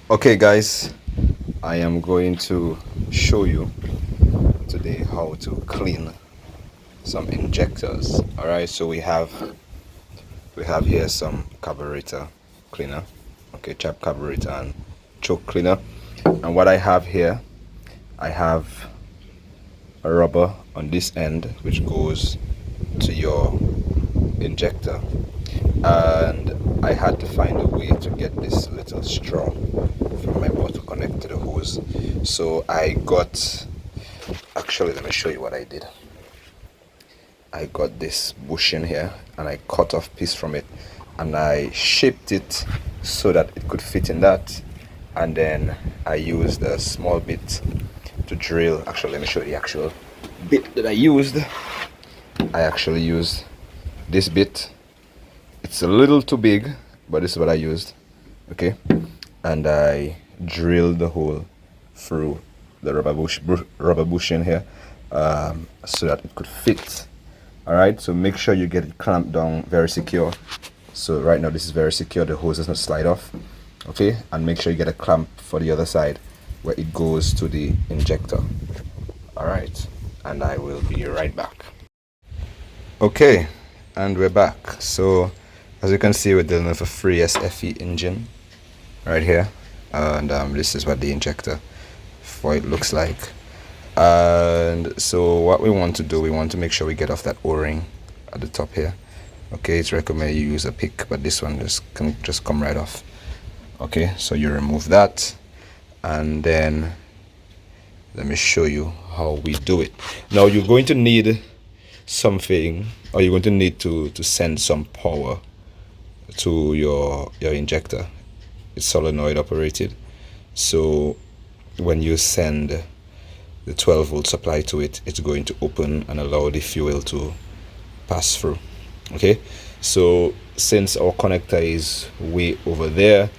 Okay guys, I am going to show you today how to clean some injectors. Alright, so we have here some carburetor cleaner. Okay, chap carburetor and choke cleaner. And what I have here, I have a rubber on this end which goes to your injector, and I had to find a way to get this little straw from my bottle connected to the hose. So I got, actually let me show you what I did. I got this bushing here and I cut off piece from it and I shaped it so that it could fit in that, and then I used a small bit to drill. Actually, let me show you the actual bit that I used. I actually used this bit. It's a little too big, but this is what I used. Okay, and I drilled the hole through the rubber bushing here, so that it could fit. All right, so make sure you get it clamped down very secure. So right now this is very secure, the hose does not slide off. Okay, and make sure you get a clamp for the other side where it goes to the injector. All right, and I will be right back. Okay, and we're back. So as you can see, we're dealing with a 3S FE engine right here, and this is what the injector for it looks like. And so what we want to do, we want to make sure we get off that o-ring at the top here. Okay, it's recommended you use a pick, but this one can just come right off. Okay, so you remove that, and then let me show you how we do it. Now you're going to need something, or you're going to need to send some power to your injector. It's solenoid operated, so when you send the 12-volt supply to it, it's going to open and allow the fuel to pass through. Okay, so since our connector is way over there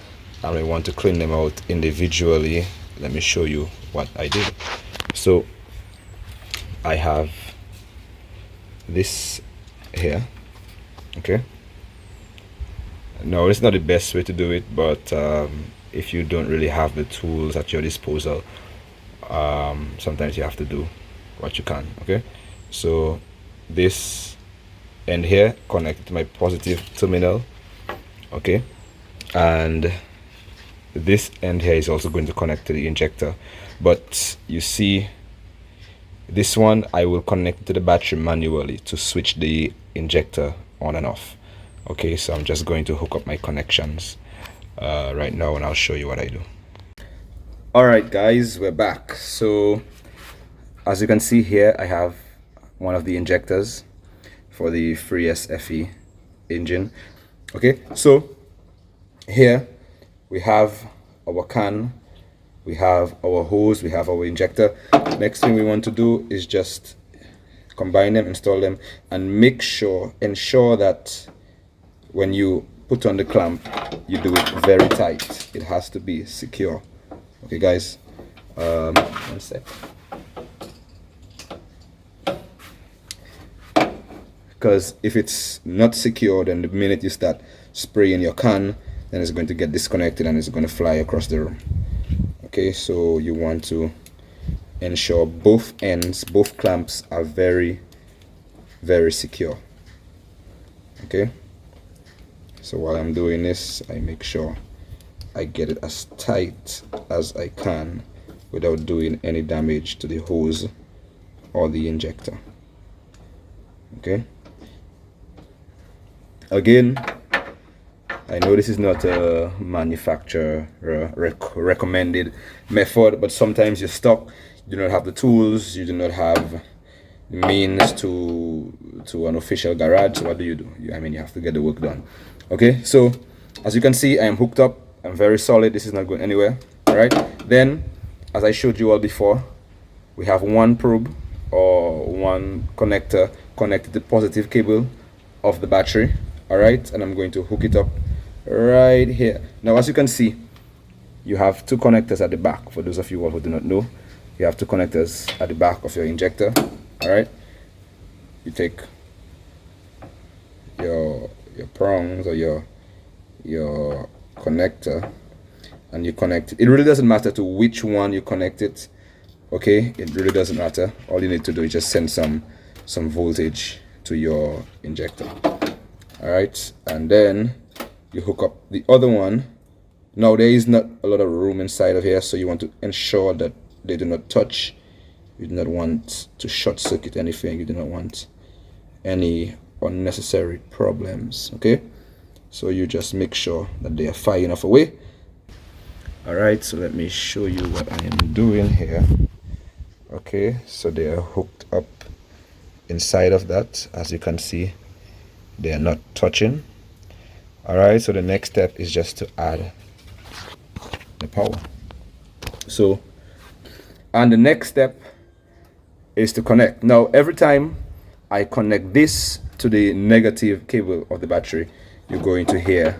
and we want to clean them out individually, let me show you what I did. So I have this here. Okay, no, it's not the best way to do it, but if you don't really have the tools at your disposal, sometimes you have to do what you can. Okay, so this end here connect to my positive terminal. Okay, and this end here is also going to connect to the injector, but you see this one I will connect to the battery manually to switch the injector on and off. Okay, so I'm just going to hook up my connections right now and I'll show you what I do. Alright guys, we're back. So as you can see here, I have one of the injectors for the 3S FE engine. Okay, so here we have our can, we have our hose, we have our injector. Next thing we want to do is just combine them, install them, and ensure that when you put on the clamp, you do it very tight. It has to be secure. Okay guys, one sec. Because if it's not secure, then the minute you start spraying your can, then it's going to get disconnected and it's going to fly across the room. Okay, so you want to ensure both ends, both clamps are very secure. Okay, so while I'm doing this, I make sure I get it as tight as I can without doing any damage to the hose or the injector. Okay, again, I know this is not a manufacturer recommended method, but sometimes you're stuck, you do not have the tools, you do not have the means to an official garage. So what do? You have to get the work done. Okay, so as you can see, I am hooked up. I'm very solid. This is not going anywhere. All right, then as I showed you all before, we have one probe or one connector connected to the positive cable of the battery. All right, and I'm going to hook it up right here. Now as you can see, you have two connectors at the back. For those of you who do not know, you have two connectors at the back of your injector. All right, you take your prongs or your connector and you connect it. It really doesn't matter to which one you connect it. Okay, it really doesn't matter. All you need to do is just send some voltage to your injector. All right, and then you hook up the other one. Now there is not a lot of room inside of here, so you want to ensure that they do not touch. You do not want to short circuit anything. You do not want any unnecessary problems. Okay, so you just make sure that they are far enough away. All right, so let me show you what I am doing here. Okay, so they are hooked up inside of that. As you can see, they are not touching. All right, so the next step is just to add the power. So, and the next step is to connect. Now every time I connect this to the negative cable of the battery, you're going to hear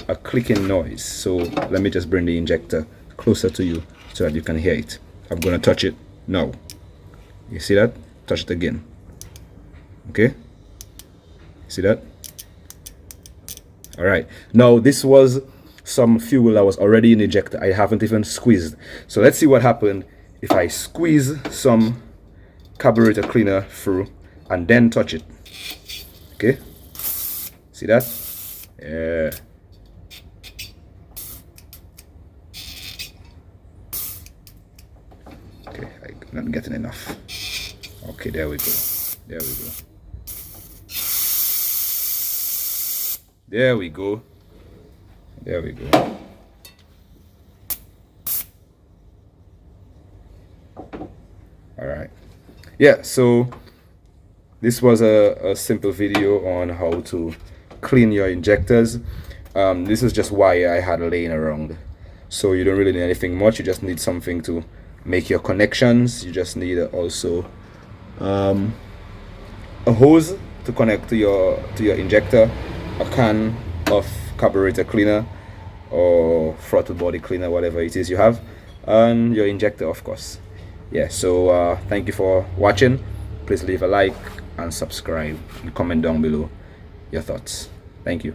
a clicking noise. So let me just bring the injector closer to you so that you can hear it. I'm going to touch it now. You see that? Touch it again. Okay, see that? All right, now this was some fuel that was already in the injector. I haven't even squeezed. So let's see what happened if I squeeze some carburetor cleaner through and then touch it. Okay, see that? Yeah. Okay, I'm not getting enough. Okay, there we go. There we go. There we go. There we go. All right. Yeah, so this was a simple video on how to clean your injectors. This is just wire I had laying around. So you don't really need anything much. You just need something to make your connections. You just need also a hose to connect to your injector, a can of carburetor cleaner or throttle body cleaner, whatever it is you have, and your injector, of course. Yeah, so thank you for watching. Please leave a like and subscribe and comment down below your thoughts. Thank you.